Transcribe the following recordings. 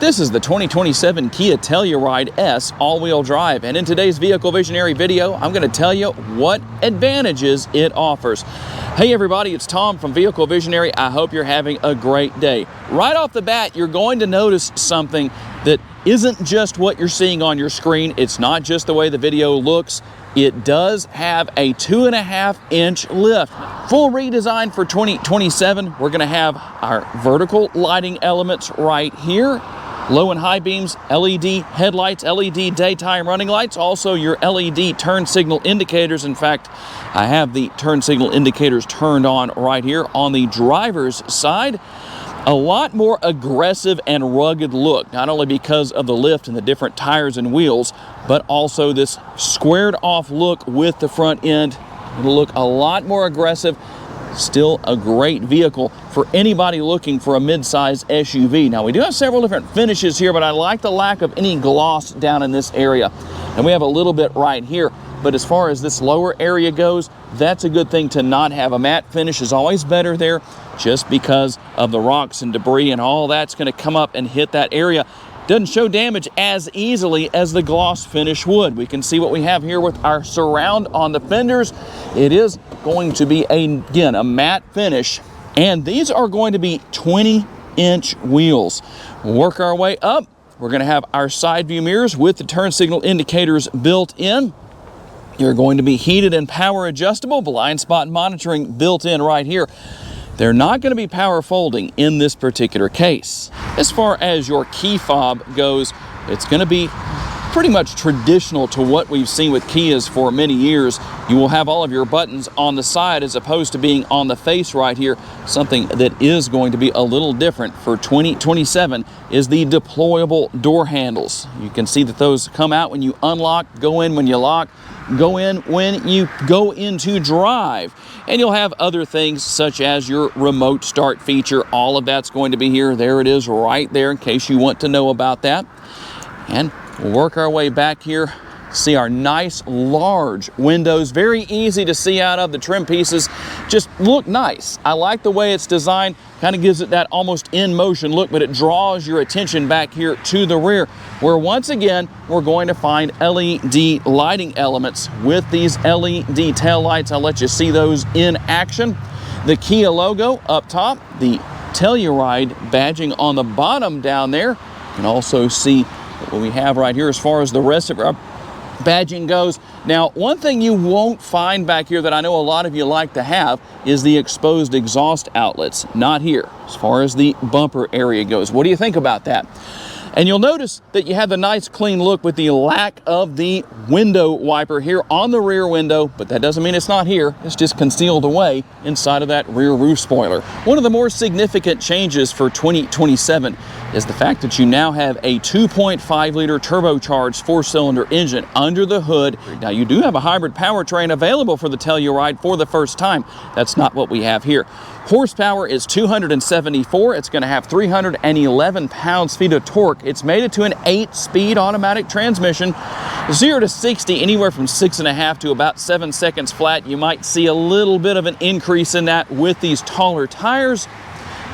This is the 2027 Kia Telluride S all-wheel drive, and in today's Vehicle Visionary video, I'm going to tell you what advantages it offers. Hey everybody, it's Tom from Vehicle Visionary. I hope you're having a great day. Right off the bat, you're going to notice something that isn't just what you're seeing on your screen. It's not just the way the video looks. It does have a 2.5-inch lift. Full redesign for 2027. We're going to have our vertical lighting elements right here. Low and high beams, LED headlights, LED daytime running lights, also your LED turn signal indicators. In fact, I have the turn signal indicators turned on right here on the driver's side. A lot more aggressive and rugged look, not only because of the lift and the different tires and wheels, but also this squared off look with the front end. It'll look a lot more aggressive. Still a great vehicle for anybody looking for a mid-size SUV. Now, we do have several different finishes here, but I like the lack of any gloss down in this area. And we have a little bit right here. But as far as this lower area goes, that's a good thing to not have. A matte finish is always better there just because of the rocks and debris and all that's going to come up and hit that area. Doesn't show damage as easily as the gloss finish would. We can see what we have here with our surround on the fenders. It is going to be, again, a matte finish, and these are going to be 20-inch wheels. We'll work our way up. We're going to have our side view mirrors with the turn signal indicators built in. You're going to be heated and power adjustable, blind spot monitoring built in right here. They're not going to be power folding in this particular case. As far as your key fob goes, it's going to be pretty much traditional to what we've seen with Kias for many years. You will have all of your buttons on the side as opposed to being on the face right here. Something that is going to be a little different for 2027 is the deployable door handles. You can see that those come out when you unlock, go in when you lock, go in when you go into drive. And you'll have other things such as your remote start feature. All of that's going to be here. There it is right there in case you want to know about that. And we'll work our way back here. See our nice large windows, very easy to see out of. The trim pieces just look nice. I like the way it's designed, kind of gives it that almost in motion look, but it draws your attention back here to the rear, where once again we're going to find LED lighting elements with these LED tail lights. I'll let you see those in action. The Kia logo up top, the Telluride badging on the bottom down there. You can also see what we have right here as far as the rest of our badging goes. Now, one thing you won't find back here that I know a lot of you like to have is the exposed exhaust outlets. Not here, as far as the bumper area goes. What do you think about that? And you'll notice that you have the nice clean look with the lack of the window wiper here on the rear window, but that doesn't mean it's not here. It's just concealed away inside of that rear roof spoiler. One of the more significant changes for 2027 is the fact that you now have a 2.5-liter turbocharged 4-cylinder engine under the hood. Now, you do have a hybrid powertrain available for the Telluride for the first time. That's not what we have here. Horsepower is 274. It's going to have 311 pounds-feet of torque. It's made it to an 8-speed automatic transmission. 0 to 60, anywhere from 6.5 to about 7 seconds flat. You might see a little bit of an increase in that with these taller tires.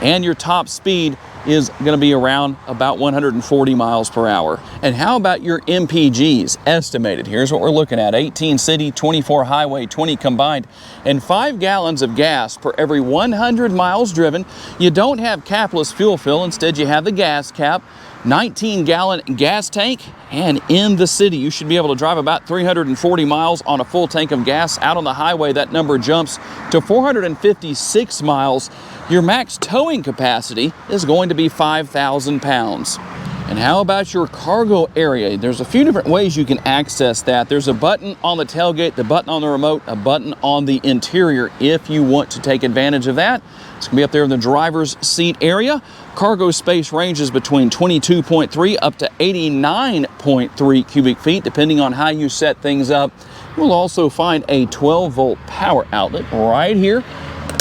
And your top speed is going to be around about 140 miles per hour. And how about your MPGs estimated? Here's what we're looking at: 18 city, 24 highway, 20 combined, and 5 gallons of gas per every 100 miles driven. You don't have capless fuel fill. Instead, you have the gas cap. 19-gallon gas tank, and in the city you should be able to drive about 340 miles on a full tank of gas. Out on the highway, that number jumps to 456 miles. Your max towing capacity is going to be 5,000 pounds. And how about your cargo area? There's a few different ways you can access that. There's a button on the tailgate, the button on the remote, a button on the interior if you want to take advantage of that. It's going to be up there in the driver's seat area. Cargo space ranges between 22.3 up to 89.3 cubic feet, depending on how you set things up. You'll also find a 12-volt power outlet right here.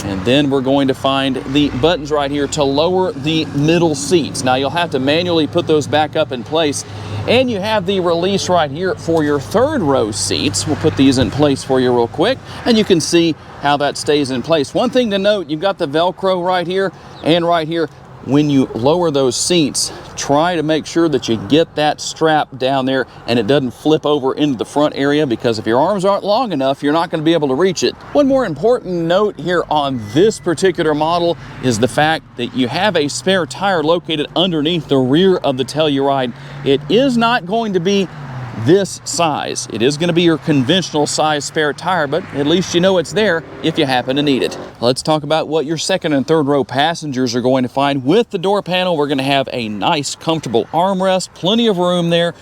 And then we're going to find the buttons right here to lower the middle seats. Now, you'll have to manually put those back up in place. And you have the release right here for your third row seats. We'll put these in place for you real quick, and you can see how that stays in place. One thing to note, you've got the Velcro right here and right here. when you lower those seats, try to make sure that you get that strap down there and it doesn't flip over into the front area, because if your arms aren't long enough, you're not going to be able to reach it. One more important note here on this particular model is the fact that you have a spare tire located underneath the rear of the Telluride. It is not going to be this size. It is going to be your conventional size spare tire, but at least you know it's there if you happen to need it. Let's talk about what your second and third row passengers are going to find. With the door panel, we're going to have a nice, comfortable armrest, plenty of room there.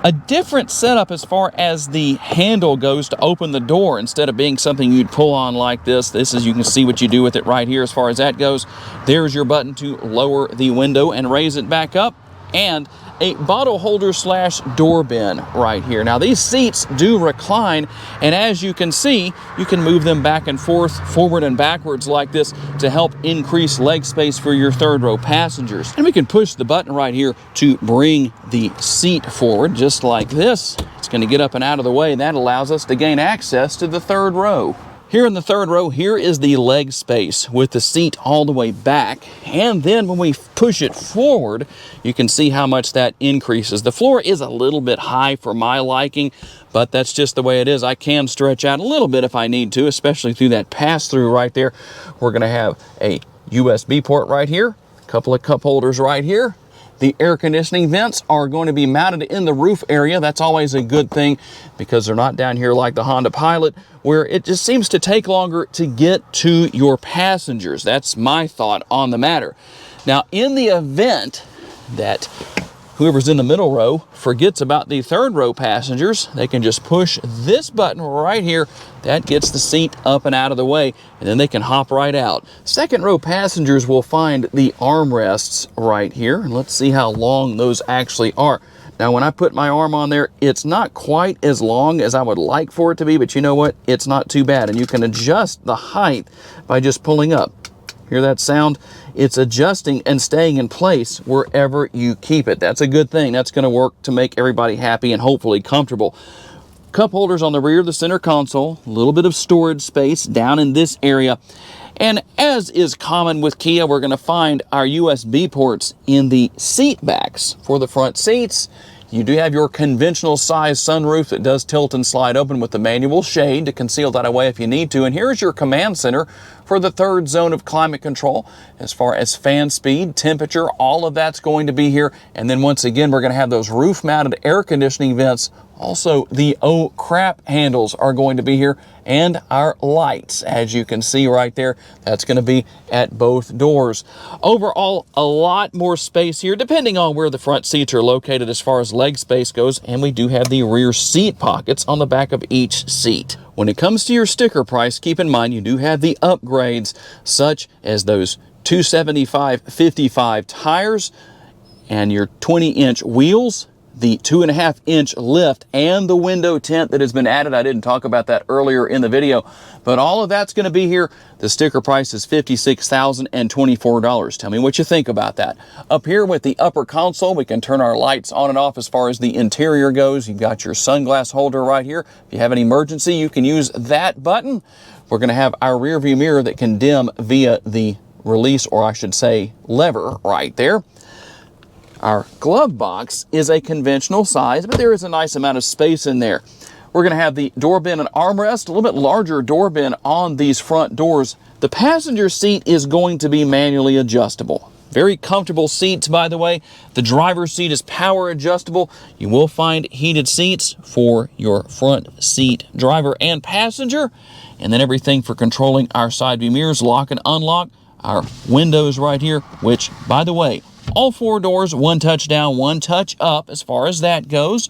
A different setup as far as the handle goes to open the door. Instead of being something you'd pull on like this is, you can see what you do with it right here as far as that goes. There's your button to lower the window and raise it back up, and a bottle holder slash door bin right here. Now these seats do recline, and as you can see, you can move them back and forth, forward and backwards like this to help increase leg space for your third row passengers. And we can push the button right here to bring the seat forward just like this. It's going to get up and out of the way, and that allows us to gain access to the third row. Here in the third row, here is the leg space with the seat all the way back. And then when we push it forward, you can see how much that increases. The floor is a little bit high for my liking, but that's just the way it is. I can stretch out a little bit if I need to, especially through that pass-through right there. We're going to have a USB port right here, a couple of cup holders right here. The air conditioning vents are going to be mounted in the roof area. That's always a good thing, because they're not down here like the Honda Pilot, where it just seems to take longer to get to your passengers. That's my thought on the matter. Now, in the event that whoever's in the middle row forgets about the third row passengers, they can just push this button right here. That gets the seat up and out of the way, and then they can hop right out. Second row passengers will find the armrests right here, and let's see how long those actually are. Now, when I put my arm on there, it's not quite as long as I would like for it to be, but you know what? It's not too bad, and you can adjust the height by just pulling up. Hear that sound? It's adjusting and staying in place wherever you keep it. That's a good thing. That's going to work to make everybody happy and hopefully comfortable. Cup holders on the rear of the center console, a little bit of storage space down in this area. And as is common with Kia, we're going to find our USB ports in the seat backs. For the front seats, you do have your conventional size sunroof that does tilt and slide open with the manual shade to conceal that away if you need to. And here's your command center for the third zone of climate control. As far as fan speed, temperature, all of that's going to be here. And then once again, we're going to have those roof mounted air conditioning vents. Also, the oh crap handles are going to be here, and our lights, as you can see right there, that's going to be at both doors. Overall, a lot more space here, depending on where the front seats are located as far as leg space goes, and we do have the rear seat pockets on the back of each seat. When it comes to your sticker price, keep in mind you do have the upgrades, such as those 275/55 tires and your 20-inch wheels, the 2.5-inch lift, and the window tint that has been added. I didn't talk about that earlier in the video, but all of that's going to be here. The sticker price is $56,024. Tell me what you think about that. Up here with the upper console, we can turn our lights on and off as far as the interior goes. You've got your sunglass holder right here. If you have an emergency, you can use that button. We're going to have our rear view mirror that can dim via the release, or I should say lever right there. Our glove box is a conventional size, but there is a nice amount of space in there. We're going to have the door bin and armrest, a little bit larger door bin on these front doors. The passenger seat is going to be manually adjustable. Very comfortable seats, by the way. The driver's seat is power adjustable. You will find heated seats for your front seat driver and passenger. And then everything for controlling our side view mirrors, lock and unlock, our windows right here, which, by the way, all four doors, one touch down, one touch up as far as that goes.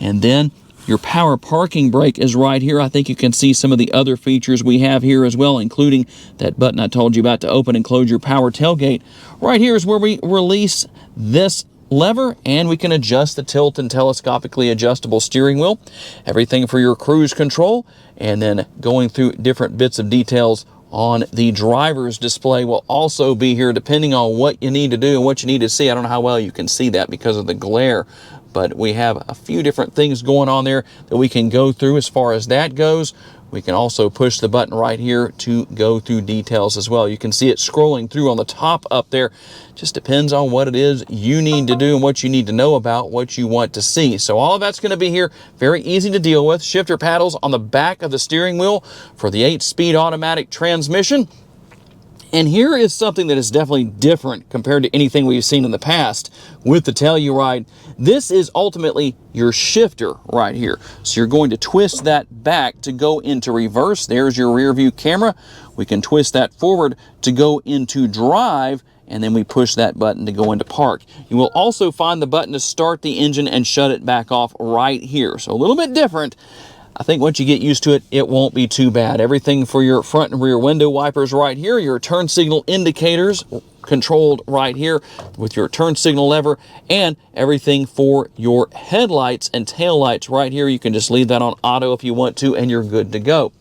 And then your power parking brake is right here. I think you can see some of the other features we have here as well, including that button I told you about to open and close your power tailgate. Right here is where we release this lever, and we can adjust the tilt and telescopically adjustable steering wheel. Everything for your cruise control, and then going through different bits of details on the driver's display will also be here, depending on what you need to do and what you need to see. I don't know how well you can see that because of the glare, but we have a few different things going on there that we can go through as far as that goes. We can also push the button right here to go through details as well. You can see it scrolling through on the top up there. Just depends on what it is you need to do and what you need to know about what you want to see. So all of that's going to be here. Very easy to deal with. Shifter paddles on the back of the steering wheel for the 8-speed automatic transmission. And here is something that is definitely different compared to anything we've seen in the past with the Telluride. This is ultimately your shifter right here. So you're going to twist that back to go into reverse. There's your rear view camera. We can twist that forward to go into drive, and then we push that button to go into park. You will also find the button to start the engine and shut it back off right here. So a little bit different. I think once you get used to it, it won't be too bad. Everything for your front and rear window wipers right here, your turn signal indicators controlled right here with your turn signal lever, and everything for your headlights and tail lights right here. You can just leave that on auto if you want to, and you're good to go.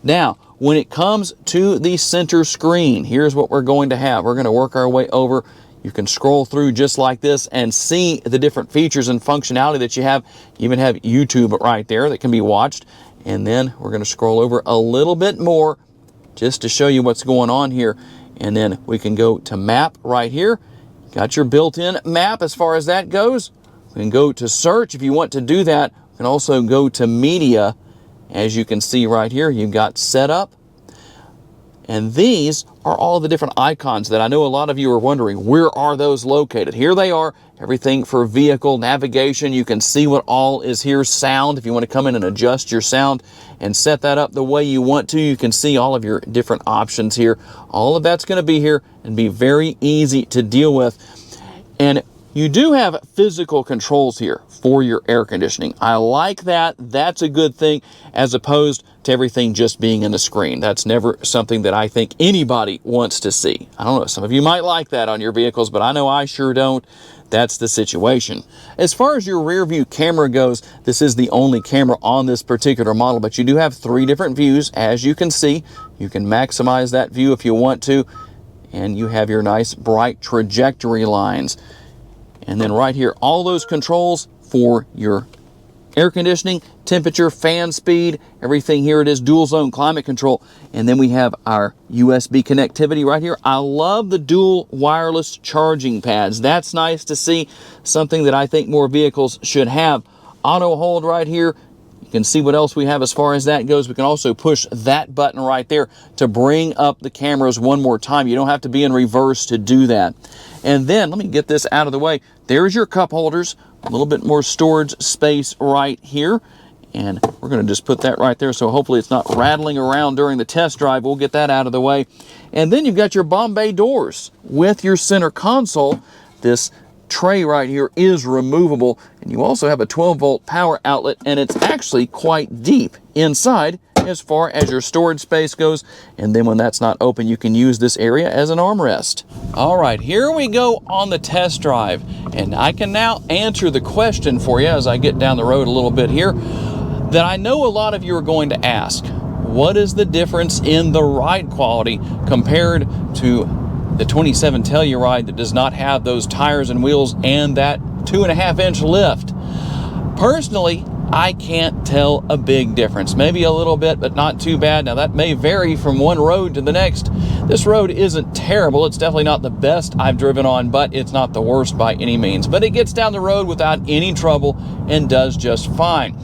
Now, when it comes to the center screen, here's what we're going to have. We're going to work our way over. You can scroll through just like this and see the different features and functionality that you have. You even have YouTube right there that can be watched. And then we're going to scroll over a little bit more just to show you what's going on here. And then we can go to map right here. Got your built-in map as far as that goes. We can go to search if you want to do that. We can also go to media. As you can see right here, you've got setup. And these are all the different icons that I know a lot of you are wondering, where are those located? Here they are, everything for vehicle navigation. You can see what all is here. Sound, if you want to come in and adjust your sound and set that up the way you want to, you can see all of your different options here. All of that's going to be here and be very easy to deal with. And you do have physical controls here for your air conditioning. I like that. That's a good thing, as opposed to everything just being in the screen. That's never something that I think anybody wants to see. I don't know, some of you might like that on your vehicles, but I know I sure don't. That's the situation. As far as your rear view camera goes, this is the only camera on this particular model, but you do have 3 different views. As you can see, you can maximize that view if you want to, and you have your nice bright trajectory lines. And then right here, all those controls for your air conditioning, temperature, fan speed, everything here. It is dual zone climate control. And then we have our USB connectivity right here. I love the dual wireless charging pads. That's nice to see, something that I think more vehicles should have. Auto hold right here. You can see what else we have as far as that goes. We can also push that button right there to bring up the cameras one more time. You don't have to be in reverse to do that. And then, let me get this out of the way. There's your cup holders. A little bit more storage space right here. And we're going to just put that right there, so hopefully it's not rattling around during the test drive. We'll get that out of the way. And then you've got your Bombay doors with your center console. This tray right here is removable, and you also have a 12-volt power outlet, and it's actually quite deep inside as far as your storage space goes. And then when that's not open, you can use this area as an armrest. All right, here we go on the test drive, and I can now answer the question for you as I get down the road a little bit here that I know a lot of you are going to ask. What is the difference in the ride quality compared to the 27 Telluride that does not have those tires and wheels and that 2.5-inch lift? Personally, I can't tell a big difference. Maybe a little bit, but not too bad. Now, that may vary from one road to the next. This road isn't terrible. It's definitely not the best I've driven on, but it's not the worst by any means. But it gets down the road without any trouble and does just fine.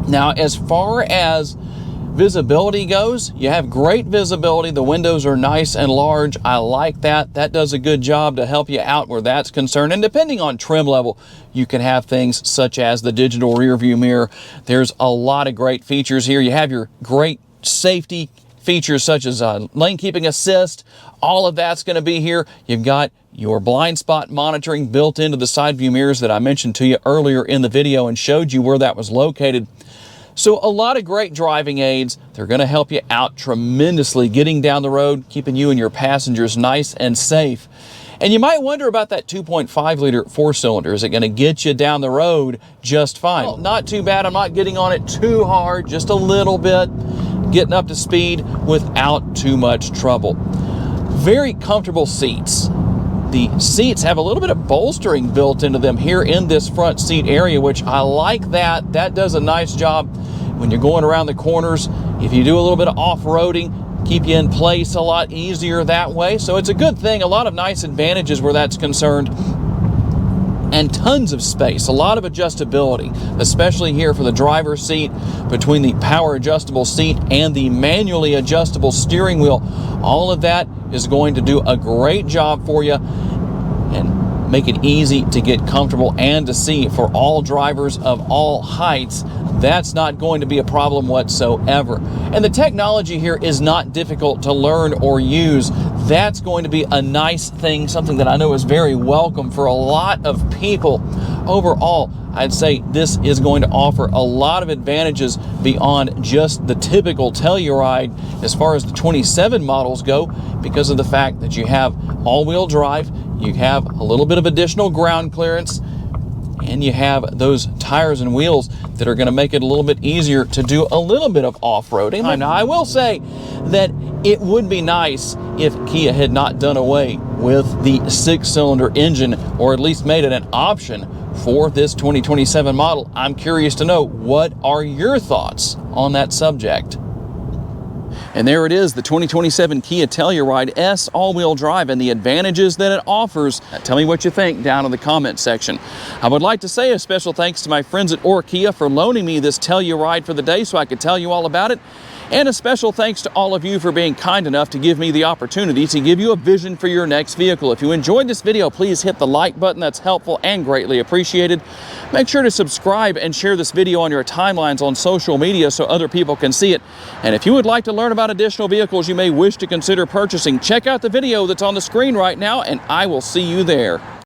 Now, as far as visibility goes, you have great visibility. The windows are nice and large. I like that. That does a good job to help you out where that's concerned. And depending on trim level, you can have things such as the digital rear view mirror. There's a lot of great features here. You have your great safety features such as lane keeping assist. All of that's going to be here. You've got your blind spot monitoring built into the side view mirrors that I mentioned to you earlier in the video and showed you where that was located. So a lot of great driving aids. They're going to help you out tremendously getting down the road, keeping you and your passengers nice and safe. And you might wonder about that 2.5-liter 4-cylinder. Is it going to get you down the road just fine? Well, not too bad. I'm not getting on it too hard, just a little bit, getting up to speed without too much trouble. Very comfortable seats. The seats have a little bit of bolstering built into them here in this front seat area, which I like that. That does a nice job when you're going around the corners If you do a little bit of off-roading, keep you in place a lot easier that way. So it's a good thing. A lot of nice advantages where that's concerned. And tons of space, a lot of adjustability, especially here for the driver's seat, between the power adjustable seat and the manually adjustable steering wheel. All of that is going to do a great job for you and make it easy to get comfortable and to see for all drivers of all heights. That's not going to be a problem whatsoever. And the technology here is not difficult to learn or use. That's going to be a nice thing, something that I know is very welcome for a lot of people. Overall, I'd say this is going to offer a lot of advantages beyond just the typical Telluride as far as the 27 models go, because of the fact that you have all-wheel drive, you have a little bit of additional ground clearance, and you have those tires and wheels that are going to make it a little bit easier to do a little bit of off-roading. Now, I will say that it would be nice if Kia had not done away with the 6-cylinder engine, or at least made it an option for this 2027 model. I'm curious to know, what are your thoughts on that subject? And there it is, the 2027 Kia Telluride S all-wheel drive and the advantages that it offers. Tell me what you think down in the comment section. I would like to say a special thanks to my friends at Kia for loaning me this Telluride for the day so I could tell you all about it. And a special thanks to all of you for being kind enough to give me the opportunity to give you a vision for your next vehicle. If you enjoyed this video, please hit the like button. That's helpful and greatly appreciated. Make sure to subscribe and share this video on your timelines on social media so other people can see it. And if you would like to learn about additional vehicles you may wish to consider purchasing, check out the video that's on the screen right now, and I will see you there.